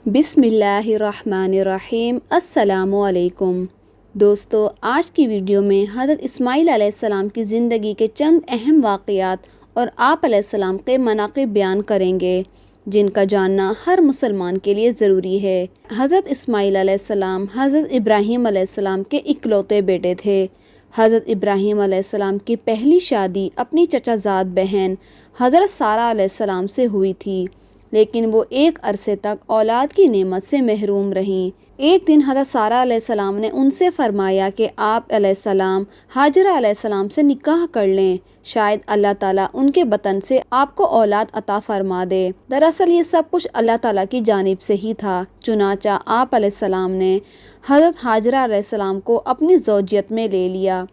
بسم اللہ الرحمن الرحیم۔ السلام علیکم دوستو، آج کی ویڈیو میں حضرت اسماعیل علیہ السلام کی زندگی کے چند اہم واقعات اور آپ علیہ السلام کے مناقب بیان کریں گے، جن کا جاننا ہر مسلمان کے لیے ضروری ہے۔ حضرت اسماعیل علیہ السلام حضرت ابراہیم علیہ السلام کے اکلوتے بیٹے تھے۔ حضرت ابراہیم علیہ السلام کی پہلی شادی اپنی چچا زاد بہن حضرت سارہ علیہ السلام سے ہوئی تھی، لیکن وہ ایک عرصے تک اولاد کی نعمت سے محروم رہیں۔ ایک دن حضرت سارہ علیہ السلام نے ان سے فرمایا کہ آپ علیہ السلام ہاجرہ علیہ السلام سے نکاح کر لیں، شاید اللہ تعالیٰ ان کے بطن سے آپ کو اولاد عطا فرما دے۔ دراصل یہ سب کچھ اللہ تعالیٰ کی جانب سے ہی تھا۔ چنانچہ آپ علیہ السلام نے حضرت ہاجرہ علیہ السلام کو اپنی زوجیت میں لے لیا۔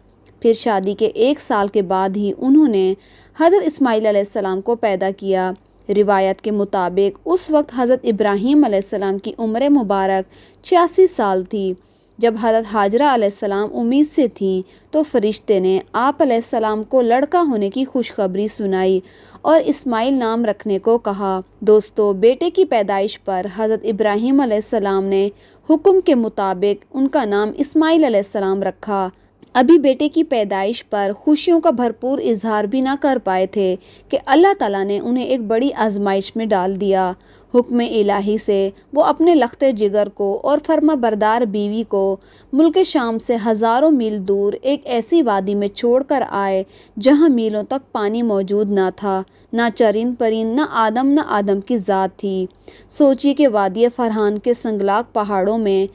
پھر شادی کے 1 سال کے بعد ہی انہوں نے حضرت اسماعیل علیہ السلام کو پیدا کیا۔ روایت کے مطابق اس وقت حضرت ابراہیم علیہ السلام کی عمر مبارک 86 سال تھی۔ جب حضرت ہاجرہ علیہ السلام امید سے تھیں تو فرشتے نے آپ علیہ السلام کو لڑکا ہونے کی خوشخبری سنائی اور اسماعیل نام رکھنے کو کہا۔ دوستو، بیٹے کی پیدائش پر حضرت ابراہیم علیہ السلام نے حکم کے مطابق ان کا نام اسماعیل علیہ السلام رکھا۔ ابھی بیٹے کی پیدائش پر خوشیوں کا بھرپور اظہار بھی نہ کر پائے تھے کہ اللہ تعالیٰ نے انہیں ایک بڑی آزمائش میں ڈال دیا۔ حکم الہی سے وہ اپنے لخت جگر کو اور فرما بردار بیوی کو ملک شام سے ہزاروں میل دور ایک ایسی وادی میں چھوڑ کر آئے جہاں میلوں تک پانی موجود نہ تھا، نہ چرند پرند، نہ آدم کی ذات تھی۔ سوچیے کہ وادی فرحان کے سنگلاق پہاڑوں میں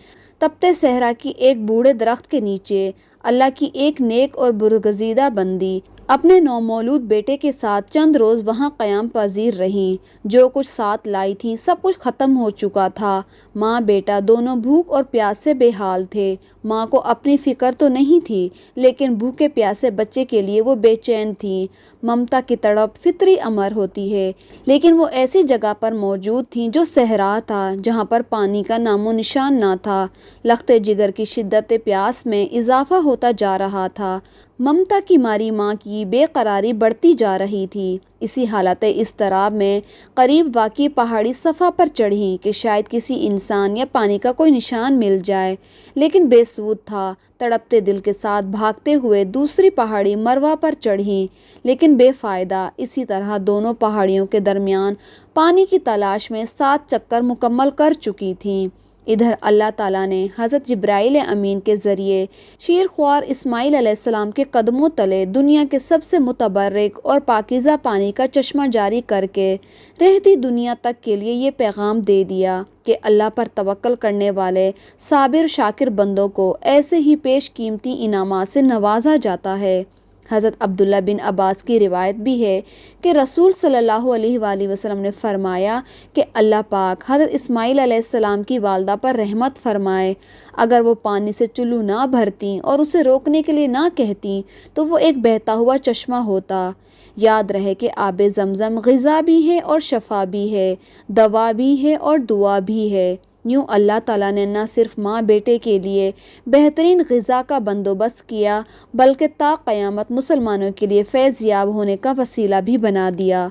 تپتے صحرا کی ایک بوڑھے درخت کے نیچے اللہ کی ایک نیک اور برگزیدہ بندی اپنے نومولود بیٹے کے ساتھ چند روز وہاں قیام پذیر رہیں۔ جو کچھ ساتھ لائی تھی سب کچھ ختم ہو چکا تھا۔ ماں بیٹا دونوں بھوک اور پیاس سے بے حال تھے۔ ماں کو اپنی فکر تو نہیں تھی، لیکن بھوکے پیاسے بچے کے لیے وہ بے چین تھیں۔ ممتا کی تڑپ فطری امر ہوتی ہے، لیکن وہ ایسی جگہ پر موجود تھیں جو صحرا تھا، جہاں پر پانی کا نام و نشان نہ تھا۔ لخت جگر کی شدت پیاس میں اضافہ ہوتا جا رہا تھا۔ ممتا کی ماری ماں کی بے قراری بڑھتی جا رہی تھی۔ اسی حالت اضطراب میں قریب واقع پہاڑی صفا پر چڑھیں کہ شاید کسی انسان یا پانی کا کوئی نشان مل جائے، لیکن بے سود تھا۔ تڑپتے دل کے ساتھ بھاگتے ہوئے دوسری پہاڑی مروا پر چڑھیں، لیکن بے فائدہ۔ اسی طرح دونوں پہاڑیوں کے درمیان پانی کی تلاش میں 7 چکر مکمل کر چکی تھیں۔ ادھر اللہ تعالیٰ نے حضرت جبرائیل امین کے ذریعے شیرخوار اسماعیل علیہ السلام کے قدموں تلے دنیا کے سب سے متبرک اور پاکیزہ پانی کا چشمہ جاری کر کے رہتی دنیا تک کے لیے یہ پیغام دے دیا کہ اللہ پر توکل کرنے والے صابر شاکر بندوں کو ایسے ہی پیش قیمتی انعامات سے نوازا جاتا ہے۔ حضرت عبداللہ بن عباس کی روایت بھی ہے کہ رسول صلی اللہ علیہ وآلہ وسلم نے فرمایا کہ اللہ پاک حضرت اسماعیل علیہ السلام کی والدہ پر رحمت فرمائے۔ اگر وہ پانی سے چلو نہ بھرتیں اور اسے روکنے کے لیے نہ کہتیں تو وہ ایک بہتا ہوا چشمہ ہوتا۔ یاد رہے کہ آب زمزم غذا بھی ہے اور شفا بھی ہے، دوا بھی ہے اور دعا بھی ہے۔ یوں اللہ تعالیٰ نے نہ صرف ماں بیٹے کے لیے بہترین غذا کا بندوبست کیا، بلکہ تا قیامت مسلمانوں کے لیے فیض یاب ہونے کا وسیلہ بھی بنا دیا۔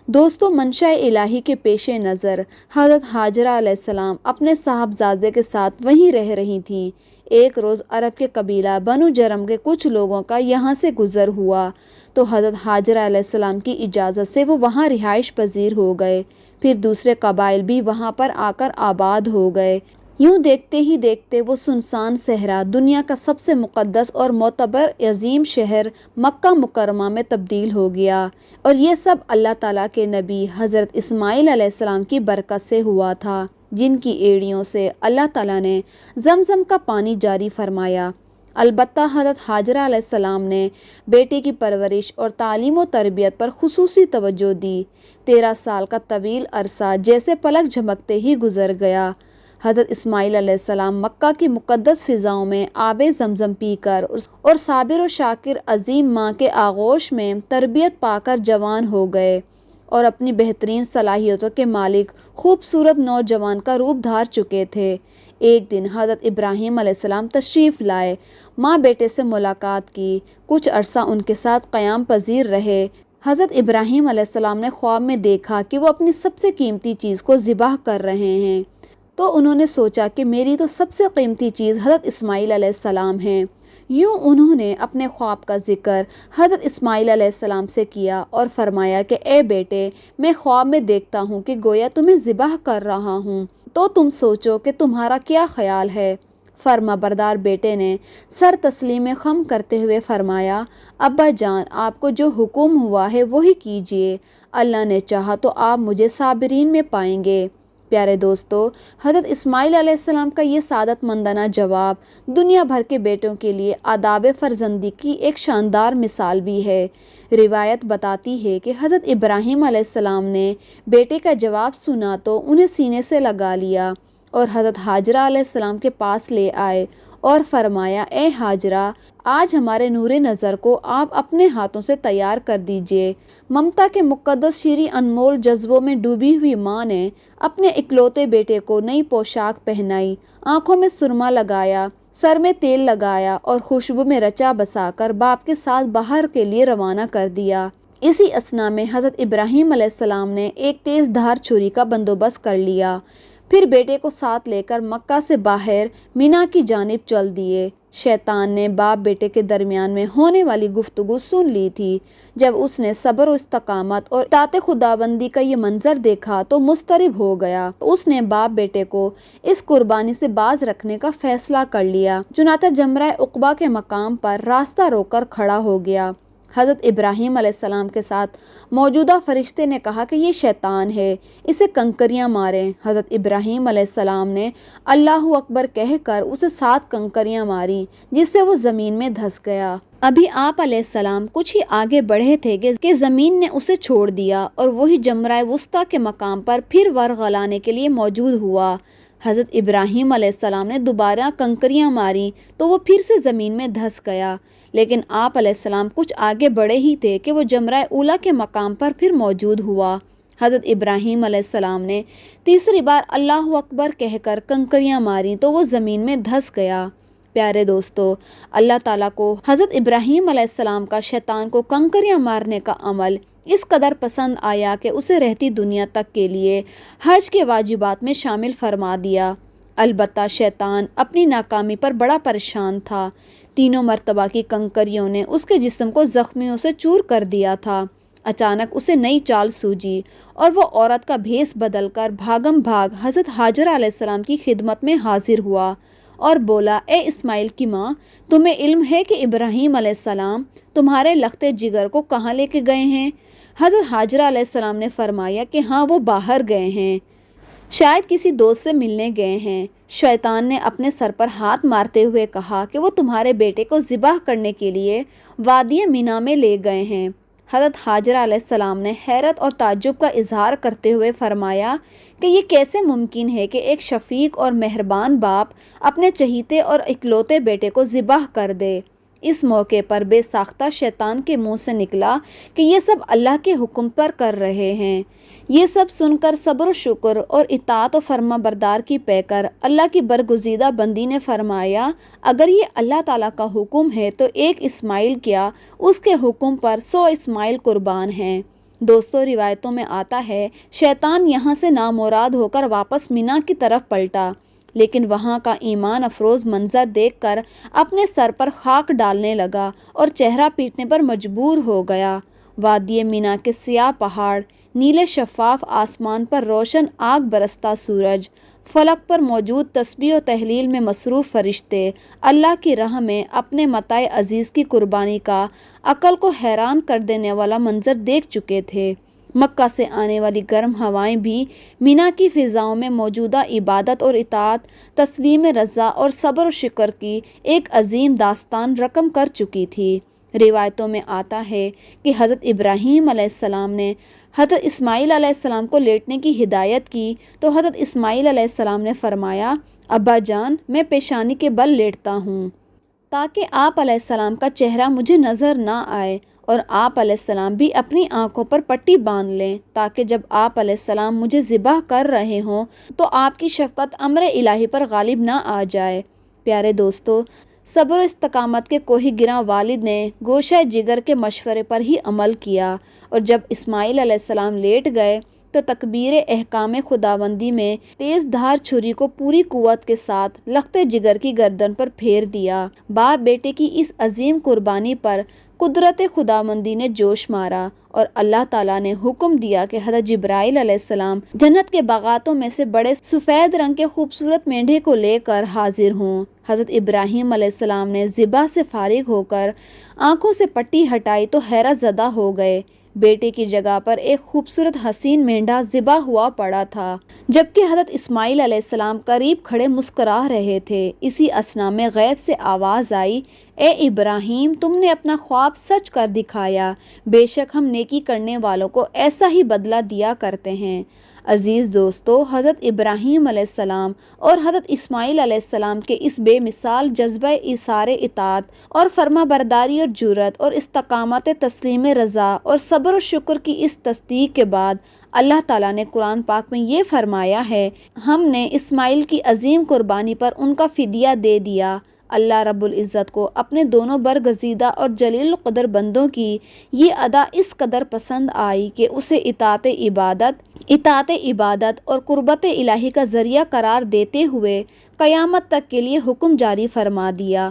دوستو، منشاء الہی کے پیش نظر حضرت ہاجرہ علیہ السلام اپنے صاحبزادے کے ساتھ وہیں رہ رہی تھیں۔ ایک روز عرب کے قبیلہ بنو جرم کے کچھ لوگوں کا یہاں سے گزر ہوا تو حضرت ہاجرہ علیہ السلام کی اجازت سے وہ وہاں رہائش پذیر ہو گئے۔ پھر دوسرے قبائل بھی وہاں پر آ کر آباد ہو گئے۔ یوں دیکھتے ہی دیکھتے وہ سنسان صحرا دنیا کا سب سے مقدس اور معتبر عظیم شہر مکہ مکرمہ میں تبدیل ہو گیا، اور یہ سب اللہ تعالیٰ کے نبی حضرت اسماعیل علیہ السلام کی برکت سے ہوا تھا، جن کی ایڑیوں سے اللہ تعالیٰ نے زمزم کا پانی جاری فرمایا۔ البتہ حضرت ہاجرہ علیہ السلام نے بیٹے کی پرورش اور تعلیم و تربیت پر خصوصی توجہ دی۔ 13 سال کا طویل عرصہ جیسے پلک جھپکتے ہی گزر گیا۔ حضرت اسماعیل علیہ السلام مکہ کی مقدس فضاؤں میں آب زمزم پی کر اور صابر و شاکر عظیم ماں کے آغوش میں تربیت پا کر جوان ہو گئے اور اپنی بہترین صلاحیتوں کے مالک خوبصورت نوجوان کا روپ دھار چکے تھے۔ ایک دن حضرت ابراہیم علیہ السلام تشریف لائے، ماں بیٹے سے ملاقات کی، کچھ عرصہ ان کے ساتھ قیام پذیر رہے۔ حضرت ابراہیم علیہ السلام نے خواب میں دیکھا کہ وہ اپنی سب سے قیمتی چیز کو ذبح کر رہے ہیں۔ تو انہوں نے سوچا کہ میری تو سب سے قیمتی چیز حضرت اسماعیل علیہ السلام ہیں۔ یوں انہوں نے اپنے خواب کا ذکر حضرت اسماعیل علیہ السلام سے کیا اور فرمایا کہ اے بیٹے، میں خواب میں دیکھتا ہوں کہ گویا تمہیں ذبح کر رہا ہوں، تو تم سوچو کہ تمہارا کیا خیال ہے؟ فرما بردار بیٹے نے سر تسلیم خم کرتے ہوئے فرمایا، ابا جان، آپ کو جو حکم ہوا ہے وہی کیجیے، اللہ نے چاہا تو آپ مجھے صابرین میں پائیں گے۔ پیارے دوستو، حضرت اسماعیل علیہ السلام کا یہ سعادت مندانہ جواب دنیا بھر کے بیٹوں کے لیے آداب فرزندی کی ایک شاندار مثال بھی ہے۔ روایت بتاتی ہے کہ حضرت ابراہیم علیہ السلام نے بیٹے کا جواب سنا تو انہیں سینے سے لگا لیا اور حضرت حاجرہ علیہ السلام کے پاس لے آئے اور فرمایا، اے حاجرہ، آج ہمارے نور نظر کو آپ اپنے ہاتھوں سے تیار کر دیجئے۔ ممتا کے مقدس شیریں انمول جذبوں میں ڈوبی ہوئی ماں نے اپنے اکلوتے بیٹے کو نئی پوشاک پہنائی، آنکھوں میں سرما لگایا، سر میں تیل لگایا اور خوشبو میں رچا بسا کر باپ کے ساتھ باہر کے لیے روانہ کر دیا۔ اسی اثنا میں حضرت ابراہیم علیہ السلام نے ایک تیز دھار چھری کا بندوبست کر لیا، پھر بیٹے کو ساتھ لے کر مکہ سے باہر مینا کی جانب چل دیے۔ شیطان نے باپ بیٹے کے درمیان میں ہونے والی گفتگو سن لی تھی۔ جب اس نے صبر و استقامت اور اطاعت خداوندی کا یہ منظر دیکھا تو مضطرب ہو گیا۔ اس نے باپ بیٹے کو اس قربانی سے باز رکھنے کا فیصلہ کر لیا، چنانچہ جمرہ عقبہ کے مقام پر راستہ روک کر کھڑا ہو گیا۔ حضرت ابراہیم علیہ السلام کے ساتھ موجودہ فرشتے نے کہا کہ یہ شیطان ہے، اسے کنکریاں ماریں۔ حضرت ابراہیم علیہ السلام نے اللہ اکبر کہہ کر اسے 7 کنکریاں ماری، جس سے وہ زمین میں دھس گیا۔ ابھی آپ علیہ السلام کچھ ہی آگے بڑھے تھے کہ زمین نے اسے چھوڑ دیا اور وہی جمرہ وسطیٰ کے مقام پر پھر ورغلانے کے لیے موجود ہوا۔ حضرت ابراہیم علیہ السلام نے دوبارہ کنکریاں ماری تو وہ پھر سے زمین میں دھس گیا، لیکن آپ علیہ السلام کچھ آگے بڑھے ہی تھے کہ وہ جمرہ اولا کے مقام پر پھر موجود ہوا۔ حضرت ابراہیم علیہ السلام نے تیسری بار اللہ اکبر کہہ کر کنکریاں ماری تو وہ زمین میں دھس گیا۔ پیارے دوستو، اللہ تعالیٰ کو حضرت ابراہیم علیہ السلام کا شیطان کو کنکریاں مارنے کا عمل اس قدر پسند آیا کہ اسے رہتی دنیا تک کے لیے حج کے واجبات میں شامل فرما دیا۔ البتہ شیطان اپنی ناکامی پر بڑا پریشان تھا۔ 3 مرتبہ کی کنکریوں نے اس کے جسم کو زخمیوں سے چور کر دیا تھا۔ اچانک اسے نئی چال سوجی اور وہ عورت کا بھیس بدل کر بھاگم بھاگ حضرت حاجرہ علیہ السلام کی خدمت میں حاضر ہوا اور بولا، اے اسماعیل کی ماں، تمہیں علم ہے کہ ابراہیم علیہ السلام تمہارے لخت جگر کو کہاں لے کے گئے ہیں؟ حضرت حاجرہ علیہ السلام نے فرمایا کہ ہاں، وہ باہر گئے ہیں، شاید کسی دوست سے ملنے گئے ہیں۔ شیطان نے اپنے سر پر ہاتھ مارتے ہوئے کہا کہ وہ تمہارے بیٹے کو ذبح کرنے کے لیے وادی مینا میں لے گئے ہیں۔ حضرت حاجرہ علیہ السلام نے حیرت اور تعجب کا اظہار کرتے ہوئے فرمایا کہ یہ کیسے ممکن ہے کہ ایک شفیق اور مہربان باپ اپنے چہیتے اور اکلوتے بیٹے کو ذبح کر دے۔ اس موقع پر بے ساختہ شیطان کے منہ سے نکلا کہ یہ سب اللہ کے حکم پر کر رہے ہیں۔ یہ سب سن کر صبر و شکر اور اطاعت و فرما بردار کی پے کر اللہ کی برگزیدہ بندی نے فرمایا، اگر یہ اللہ تعالیٰ کا حکم ہے تو ایک اسماعیل کیا، اس کے حکم پر 100 اسماعیل قربان ہیں۔ دوستو، روایتوں میں آتا ہے شیطان یہاں سے نامراد ہو کر واپس مینا کی طرف پلٹا، لیکن وہاں کا ایمان افروز منظر دیکھ کر اپنے سر پر خاک ڈالنے لگا اور چہرہ پیٹنے پر مجبور ہو گیا۔ وادی مینا کے سیاہ پہاڑ، نیلے شفاف آسمان پر روشن آگ برستا سورج، فلک پر موجود تسبیح و تہلیل میں مصروف فرشتے اللہ کی راہ میں اپنے متاع عزیز کی قربانی کا عقل کو حیران کر دینے والا منظر دیکھ چکے تھے۔ مکہ سے آنے والی گرم ہوائیں بھی مینا کی فضاؤں میں موجودہ عبادت اور اطاعت، تسلیم رضا اور صبر و شکر کی ایک عظیم داستان رقم کر چکی تھی۔ روایتوں میں آتا ہے کہ حضرت ابراہیم علیہ السلام نے حضرت اسماعیل علیہ السلام کو لیٹنے کی ہدایت کی تو حضرت اسماعیل علیہ السلام نے فرمایا، ابا جان، میں پیشانی کے بل لیٹتا ہوں تاکہ آپ علیہ السلام کا چہرہ مجھے نظر نہ آئے، اور آپ علیہ السلام بھی اپنی آنکھوں پر پٹی باندھ لیں تاکہ جب آپ علیہ السلام مجھے ذبح کر رہے ہوں تو آپ کی شفقت امر الہی پر غالب نہ آ جائے۔ پیارے دوستو، صبر و استقامت کے کوہ گراں والد نے گوشہ جگر کے مشورے پر ہی عمل کیا، اور جب اسماعیل علیہ السلام لیٹ گئے تو تکبیر احکام خداوندی میں تیز دھار چھری کو پوری قوت کے ساتھ لخت جگر کی گردن پر پھیر دیا۔ باپ بیٹے کی اس عظیم قربانی پر قدرت خداوندی نے جوش مارا اور اللہ تعالیٰ نے حکم دیا کہ حضرت جبرائیل علیہ السلام جنت کے باغاتوں میں سے بڑے سفید رنگ کے خوبصورت مینڈھے کو لے کر حاضر ہوں۔ حضرت ابراہیم علیہ السلام نے ذبح سے فارغ ہو کر آنکھوں سے پٹی ہٹائی تو حیرت زدہ ہو گئے۔ بیٹے کی جگہ پر ایک خوبصورت حسین مینڈھا ذبح ہوا پڑا تھا، جبکہ حضرت اسماعیل علیہ السلام قریب کھڑے مسکرا رہے تھے۔ اسی اثنا میں غیب سے آواز آئی، اے ابراہیم، تم نے اپنا خواب سچ کر دکھایا، بے شک ہم نیکی کرنے والوں کو ایسا ہی بدلہ دیا کرتے ہیں۔ عزیز دوستو، حضرت ابراہیم علیہ السلام اور حضرت اسماعیل علیہ السلام کے اس بے مثال جذبہ ایثار اطاعت اور فرما برداری اور جرأت اور استقامت تسلیم رضا اور صبر و شکر کی اس تصدیق کے بعد اللہ تعالیٰ نے قرآن پاک میں یہ فرمایا ہے، ہم نے اسماعیل کی عظیم قربانی پر ان کا فدیہ دے دیا۔ اللہ رب العزت کو اپنے دونوں برگزیدہ اور جلیل القدر بندوں کی یہ ادا اس قدر پسند آئی کہ اسے اطاعت عبادت اور قربت الہی کا ذریعہ قرار دیتے ہوئے قیامت تک کے لیے حکم جاری فرما دیا۔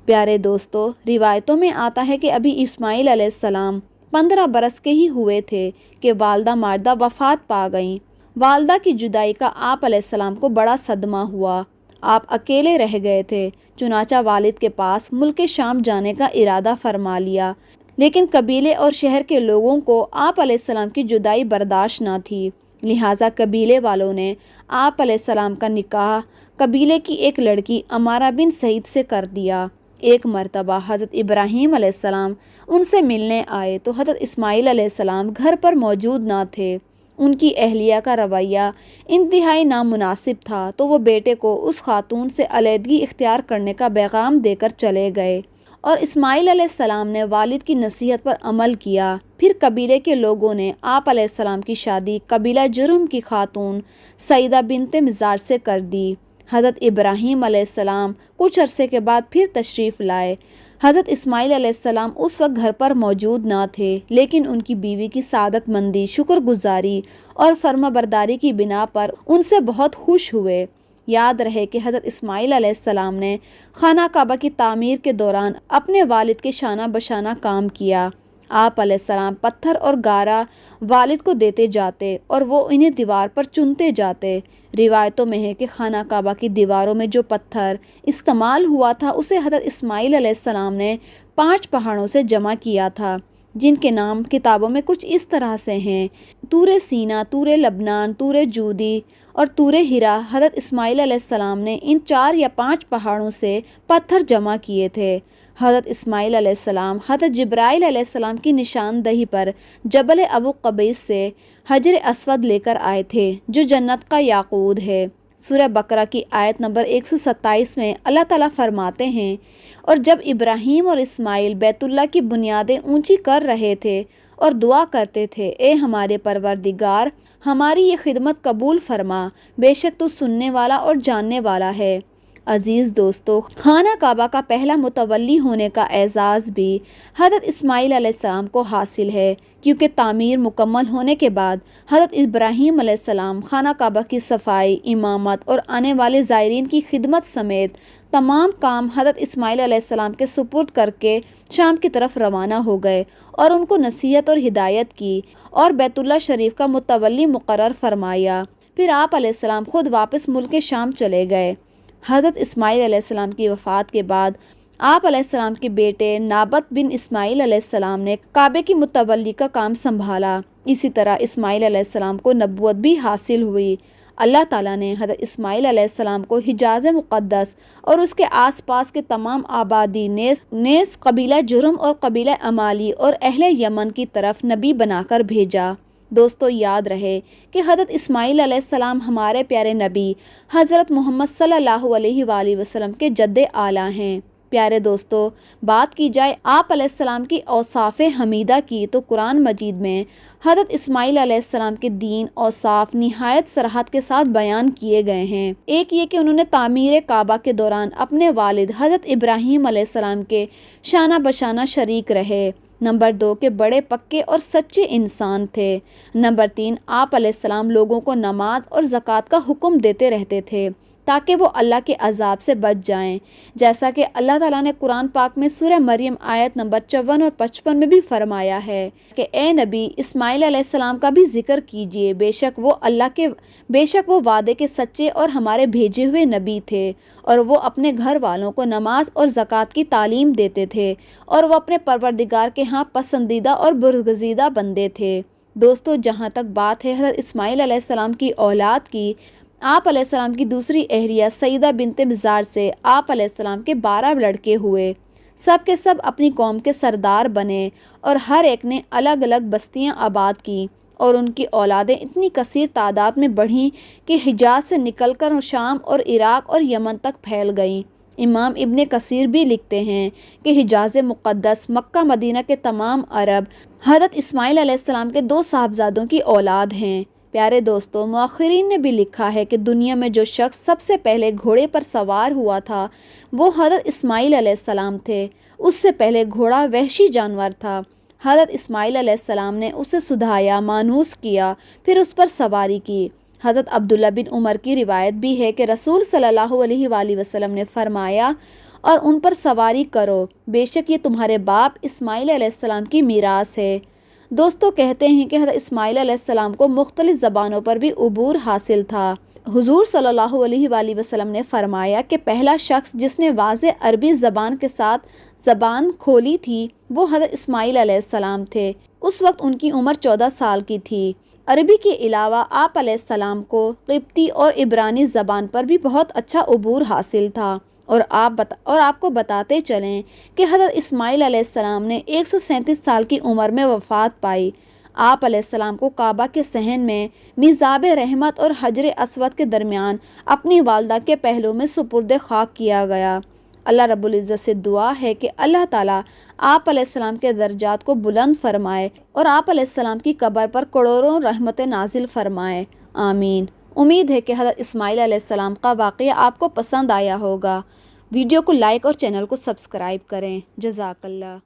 پیارے دوستو، روایتوں میں آتا ہے کہ ابھی اسماعیل علیہ السلام 15 برس کے ہی ہوئے تھے کہ والدہ ماجدہ وفات پا گئیں۔ والدہ کی جدائی کا آپ علیہ السلام کو بڑا صدمہ ہوا۔ آپ اکیلے رہ گئے تھے، چنانچہ والد کے پاس ملک شام جانے کا ارادہ فرما لیا، لیکن قبیلے اور شہر کے لوگوں کو آپ علیہ السلام کی جدائی برداشت نہ تھی، لہٰذا قبیلے والوں نے آپ علیہ السلام کا نکاح قبیلے کی ایک لڑکی امارہ بن سعید سے کر دیا۔ ایک مرتبہ حضرت ابراہیم علیہ السلام ان سے ملنے آئے تو حضرت اسماعیل علیہ السلام گھر پر موجود نہ تھے۔ ان کی اہلیہ کا رویہ انتہائی نامناسب تھا تو وہ بیٹے کو اس خاتون سے علیحدگی اختیار کرنے کا پیغام دے کر چلے گئے، اور اسماعیل علیہ السلام نے والد کی نصیحت پر عمل کیا۔ پھر قبیلے کے لوگوں نے آپ علیہ السلام کی شادی قبیلہ جرم کی خاتون سعیدہ بنت مزاج سے کر دی۔ حضرت ابراہیم علیہ السلام کچھ عرصے کے بعد پھر تشریف لائے۔ حضرت اسماعیل علیہ السلام اس وقت گھر پر موجود نہ تھے، لیکن ان کی بیوی کی سعادت مندی، شکر گزاری اور فرما برداری کی بنا پر ان سے بہت خوش ہوئے۔ یاد رہے کہ حضرت اسماعیل علیہ السلام نے خانہ کعبہ کی تعمیر کے دوران اپنے والد کے شانہ بشانہ کام کیا۔ آپ علیہ السلام پتھر اور گارا والد کو دیتے جاتے اور وہ انہیں دیوار پر چنتے جاتے۔ روایتوں میں ہے کہ خانہ کعبہ کی دیواروں میں جو پتھر استعمال ہوا تھا اسے حضرت اسماعیل علیہ السلام نے 5 پہاڑوں سے جمع کیا تھا، جن کے نام کتابوں میں کچھ اس طرح سے ہیں: طور سینا، طور لبنان، طور جودی اور طور ہرا۔ حضرت اسماعیل علیہ السلام نے ان 4 یا 5 پہاڑوں سے پتھر جمع کیے تھے۔ حضرت اسماعیل علیہ السلام حضرت جبرائیل علیہ السلام کی نشاندہی پر جبل ابو قبیس سے حجر اسود لے کر آئے تھے، جو جنت کا یاقوت ہے۔ سورہ بقرہ کی آیت نمبر 127 میں اللہ تعالیٰ فرماتے ہیں، اور جب ابراہیم اور اسماعیل بیت اللہ کی بنیادیں اونچی کر رہے تھے اور دعا کرتے تھے، اے ہمارے پروردگار، ہماری یہ خدمت قبول فرما، بے شک تو سننے والا اور جاننے والا ہے۔ عزیز دوستو، خانہ کعبہ کا پہلا متولی ہونے کا اعزاز بھی حضرت اسماعیل علیہ السلام کو حاصل ہے، کیونکہ تعمیر مکمل ہونے کے بعد حضرت ابراہیم علیہ السلام خانہ کعبہ کی صفائی، امامت اور آنے والے زائرین کی خدمت سمیت تمام کام حضرت اسماعیل علیہ السلام کے سپرد کر کے شام کی طرف روانہ ہو گئے اور ان کو نصیحت اور ہدایت کی اور بیت اللہ شریف کا متولی مقرر فرمایا۔ پھر آپ علیہ السلام خود واپس ملک شام چلے گئے۔ حضرت اسماعیل علیہ السلام کی وفات کے بعد آپ علیہ السلام کے بیٹے نابت بن اسماعیل علیہ السلام نے کعبے کی متولی کا کام سنبھالا۔ اسی طرح اسماعیل علیہ السلام کو نبوت بھی حاصل ہوئی۔ اللہ تعالیٰ نے حضرت اسماعیل علیہ السلام کو حجاز مقدس اور اس کے آس پاس کے تمام آبادی نیز قبیلہ جرم اور قبیلہ امالی اور اہل یمن کی طرف نبی بنا کر بھیجا۔ دوستو، یاد رہے کہ حضرت اسماعیل علیہ السلام ہمارے پیارے نبی حضرت محمد صلی اللہ علیہ وآلہ وسلم کے جد اعلیٰ ہیں۔ پیارے دوستو، بات کی جائے آپ علیہ السلام کی اوصاف حمیدہ کی تو قرآن مجید میں حضرت اسماعیل علیہ السلام کے دین اوصاف نہایت صراحت کے ساتھ بیان کیے گئے ہیں۔ ایک یہ کہ انہوں نے تعمیر کعبہ کے دوران اپنے والد حضرت ابراہیم علیہ السلام کے شانہ بشانہ شریک رہے۔ نمبر 2 کہ بڑے پکے اور سچے انسان تھے۔ نمبر 3 آپ علیہ السلام لوگوں کو نماز اور زکوٰۃ کا حکم دیتے رہتے تھے تاکہ وہ اللہ کے عذاب سے بچ جائیں، جیسا کہ اللہ تعالیٰ نے قرآن پاک میں سورہ مریم آیت نمبر 54 اور 55 میں بھی فرمایا ہے کہ اے نبی اسماعیل علیہ السلام کا بھی ذکر کیجئے، بے شک وہ وعدے کے سچے اور ہمارے بھیجے ہوئے نبی تھے، اور وہ اپنے گھر والوں کو نماز اور زکوٰۃ کی تعلیم دیتے تھے، اور وہ اپنے پروردگار کے ہاں پسندیدہ اور برگزیدہ بندے تھے۔ دوستو، جہاں تک بات ہے حضرت اسماعیل علیہ السلام کی اولاد کی، آپ علیہ السلام کی دوسری اہلیہ سیدہ بنت مزار سے آپ علیہ السلام کے 12 لڑکے ہوئے۔ سب کے سب اپنی قوم کے سردار بنے، اور ہر ایک نے الگ الگ بستیاں آباد کی، اور ان کی اولادیں اتنی کثیر تعداد میں بڑھیں کہ حجاز سے نکل کر شام اور عراق اور یمن تک پھیل گئیں۔ امام ابن کثیر بھی لکھتے ہیں کہ حجاز مقدس، مکہ مدینہ کے تمام عرب حضرت اسماعیل علیہ السلام کے 2 صاحبزادوں کی اولاد ہیں۔ پیارے دوستو، مؤخرین نے بھی لکھا ہے کہ دنیا میں جو شخص سب سے پہلے گھوڑے پر سوار ہوا تھا وہ حضرت اسماعیل علیہ السلام تھے۔ اس سے پہلے گھوڑا وحشی جانور تھا۔ حضرت اسماعیل علیہ السلام نے اسے سدھایا، مانوس کیا، پھر اس پر سواری کی۔ حضرت عبداللہ بن عمر کی روایت بھی ہے کہ رسول صلی اللہ علیہ وآلہ وسلم نے فرمایا، اور ان پر سواری کرو، بے شک یہ تمہارے باپ اسماعیل علیہ السلام کی میراث ہے۔ دوستو، کہتے ہیں کہ حضرت اسماعیل علیہ السلام کو مختلف زبانوں پر بھی عبور حاصل تھا۔ حضور صلی اللہ علیہ وآلہ وسلم نے فرمایا کہ پہلا شخص جس نے واضح عربی زبان کے ساتھ زبان کھولی تھی وہ حضرت اسماعیل علیہ السلام تھے۔ اس وقت ان کی عمر 14 سال کی تھی۔ عربی کے علاوہ آپ علیہ السلام کو قبطی اور عبرانی زبان پر بھی بہت اچھا عبور حاصل تھا، اور آپ کو بتاتے چلیں کہ حضرت اسماعیل علیہ السلام نے 137 سال کی عمر میں وفات پائی۔ آپ علیہ السلام کو کعبہ کے صحن میں میزاب رحمت اور حجر اسود کے درمیان اپنی والدہ کے پہلو میں سپرد خاک کیا گیا۔ اللہ رب العزت سے دعا ہے کہ اللہ تعالیٰ آپ علیہ السلام کے درجات کو بلند فرمائے، اور آپ علیہ السلام کی قبر پر کروڑوں رحمتیں نازل فرمائے، آمین۔ امید ہے کہ حضرت اسماعیل علیہ السلام کا واقعہ آپ کو پسند آیا ہوگا۔ ویڈیو کو لائک اور چینل کو سبسکرائب کریں۔ جزاک اللہ۔